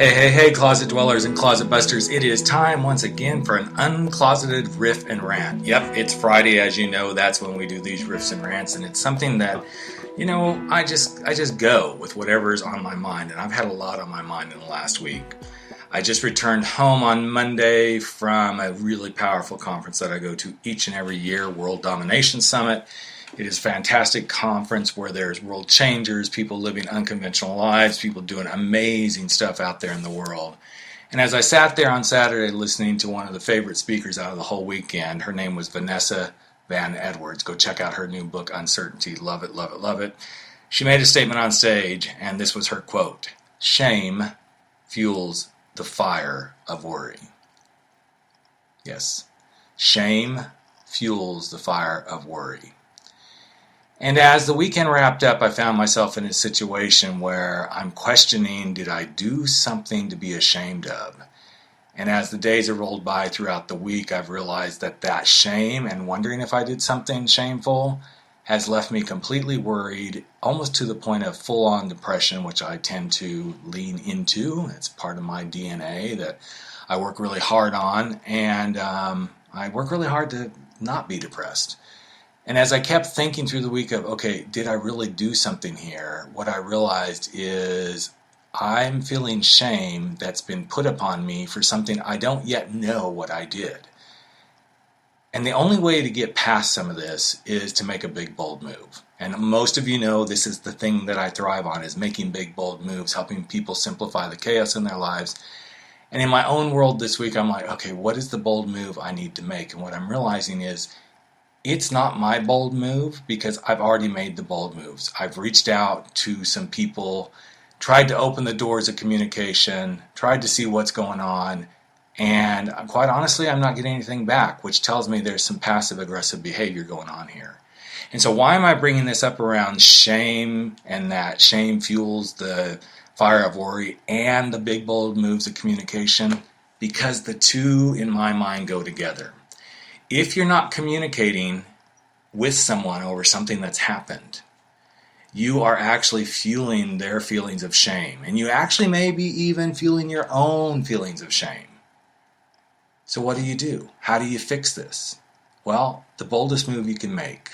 Hey, closet dwellers and closet busters. It is time once again for an uncloseted riff and rant. Yep, it's Friday, as you know. That's when we do these riffs and rants, and it's something that, I just go with whatever is on my mind, and I've had a lot on my mind in the last week. I just returned home on Monday from a really powerful conference that I go to each and every year, World Domination Summit. It is a fantastic conference where there's world changers, people living unconventional lives, people doing amazing stuff out there in the world. And as I sat there on Saturday listening to one of the favorite speakers out of the whole weekend, her name was Vanessa Van Edwards. Go check out her new book, Uncertainty. Love it, love it, love it. She made a statement on stage, and this was her quote: "Shame fuels the fire of worry." Yes, shame fuels the fire of worry. And as the weekend wrapped up, I found myself in a situation where I'm questioning, did I do something to be ashamed of? And as the days have rolled by throughout the week, I've realized that shame and wondering if I did something shameful has left me completely worried, almost to the point of full-on depression, which I tend to lean into. It's part of my DNA that I work really hard on, and I work really hard to not be depressed. And as I kept thinking through the week of, okay, did I really do something here? What I realized is I'm feeling shame that's been put upon me for something I don't yet know what I did. And the only way to get past some of this is to make a big, bold move. And most of you know this is the thing that I thrive on, is making big, bold moves, helping people simplify the chaos in their lives. And in my own world this week, I'm like, okay, what is the bold move I need to make? And what I'm realizing is it's not my bold move, because I've already made the bold moves. I've reached out to some people, tried to open the doors of communication, tried to see what's going on, and quite honestly, I'm not getting anything back, which tells me there's some passive-aggressive behavior going on here. And so why am I bringing this up around shame, and that shame fuels the fire of worry, and the big, bold moves of communication? Because the two, in my mind, go together. If you're not communicating with someone over something that's happened, you are actually fueling their feelings of shame. And you actually may be even fueling your own feelings of shame. So what do? How do you fix this? Well, the boldest move you can make,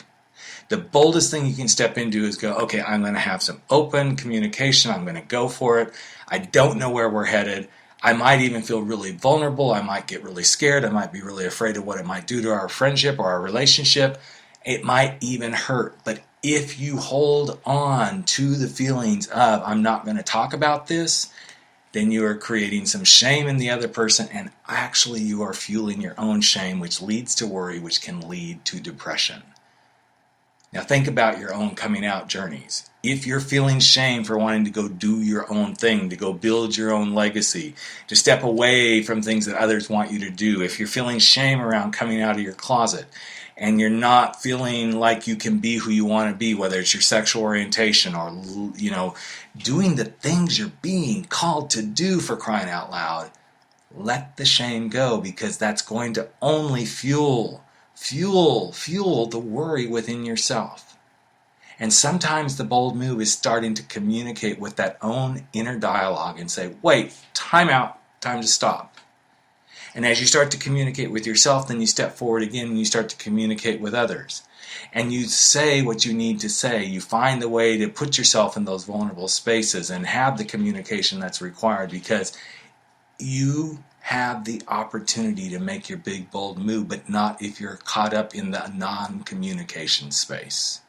the boldest thing you can step into is go, okay, I'm going to have some open communication. I'm going to go for it. I don't know where we're headed. I might even feel really vulnerable. I might get really scared. I might be really afraid of what it might do to our friendship or our relationship. It might even hurt. But if you hold on to the feelings of, I'm not going to talk about this, then you are creating some shame in the other person, and actually you are fueling your own shame, which leads to worry, which can lead to depression. Now think about your own coming out journeys. If you're feeling shame for wanting to go do your own thing, to go build your own legacy, to step away from things that others want you to do, if you're feeling shame around coming out of your closet, and you're not feeling like you can be who you want to be, whether it's your sexual orientation or, doing the things you're being called to do, for crying out loud, let the shame go, because that's going to only fuel the worry within yourself. And sometimes the bold move is starting to communicate with that own inner dialogue and say, wait, time out, time to stop. And as you start to communicate with yourself, then you step forward again and you start to communicate with others. And you say what you need to say. You find the way to put yourself in those vulnerable spaces and have the communication that's required, because you have the opportunity to make your big, bold move, but not if you're caught up in the non-communication space.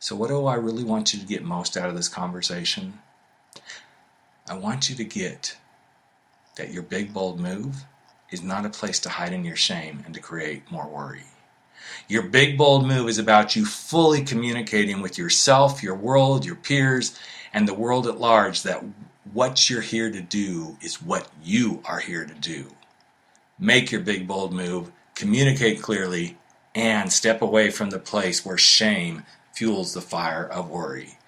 So what do I really want you to get most out of this conversation? I want you to get that your big, bold move is not a place to hide in your shame and to create more worry. Your big, bold move is about you fully communicating with yourself, your world, your peers, and the world at large that what you're here to do is what you are here to do. Make your big, bold move, communicate clearly, and step away from the place where shame fuels the fire of worry.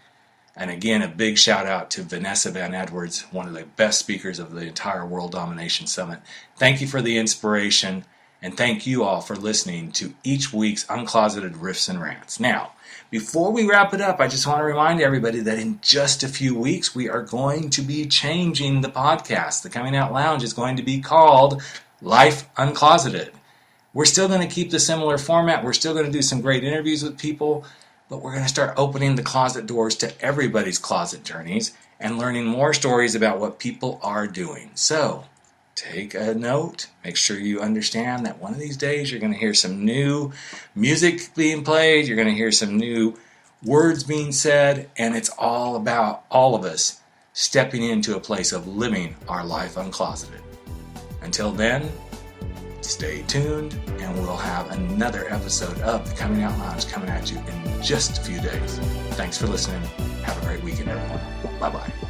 And again, a big shout out to Vanessa Van Edwards, one of the best speakers of the entire World Domination Summit. Thank you for the inspiration. And thank you all for listening to each week's Uncloseted Riffs and Rants. Now, before we wrap it up, I just want to remind everybody that in just a few weeks, we are going to be changing the podcast. The Coming Out Lounge is going to be called Life Uncloseted. We're still going to keep the similar format. We're still going to do some great interviews with people, but we're going to start opening the closet doors to everybody's closet journeys and learning more stories about what people are doing. So, take a note. Make sure you understand that one of these days you're going to hear some new music being played. You're going to hear some new words being said. And it's all about all of us stepping into a place of living our life uncloseted. Until then, stay tuned and we'll have another episode of The Coming Out Lounge coming at you in just a few days. Thanks for listening. Have a great weekend, everyone. Bye-bye.